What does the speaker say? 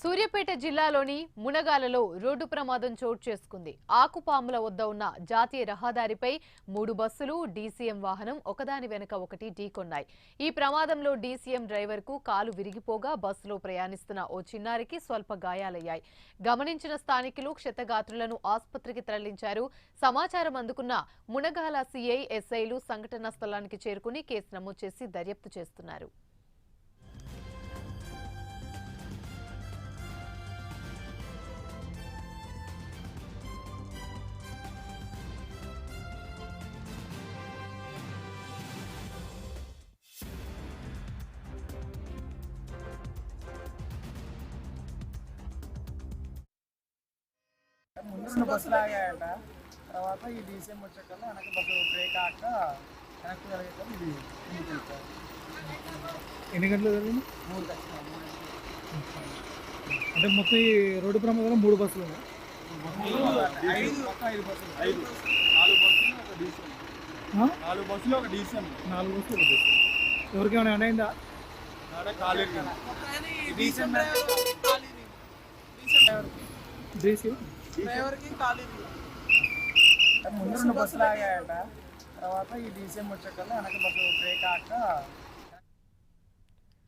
సూర్యాపేట జిల్లాలోని మునగాలలో రోడ్డు ప్రమాదం చోటు చేసుకుంది. ఆకుపాముల వద్ద ఉన్న జాతీయ రహదారిపై 3 బస్సులు, డీసీఎం వాహనం ఒకదాని వెనుక ఒకటి ఢీకొన్నాయి. ఈ ప్రమాదంలో డీసీఎం డ్రైవర్కు కాలు విరిగిపోగా బస్సులో ప్రయాణిస్తున్న ఓ చిన్నారికి స్వల్ప గాయాలయ్యాయి. గమనించిన స్థానికులు క్షతగాత్రులను ఆసుపత్రికి తరలించారు. సమాచారం అందుకున్న మునగాల సీఐ, ఎస్ఐలు సంఘటనా స్థలానికి చేరుకుని కేసు నమోదు చేసి దర్యాప్తు చేస్తున్నారు. ముందు బస్సులు ఆగాయట. తర్వాత ఈ డీసీఎం వచ్చేకల్లా వెనక బస్సు బ్రేక్ ఆక వెనక్కి కలిగేకల్లా ఇది ముందుకు వెళ్తారు. ఎన్ని గంటలు జరిగింది? 3 గంటలు. అంటే మొత్తం ఈ రోడ్డు ప్రమాదంలో 3 బస్సులు ఉన్నాయి. 5 బస్సులు. 4 బస్సులు ఒక డీసీఎం. 4 బస్సులు ఒక డీసీఎం. 4 బస్సులు ఒక డీసీఎం. ఎవరికేమైనా అయిందా? ముందు బస్సులు ఆగాయట. తర్వాత ఈ డీసీఎం వచ్చేకల్లా వెనక బస్సు బ్రేక్ ఆక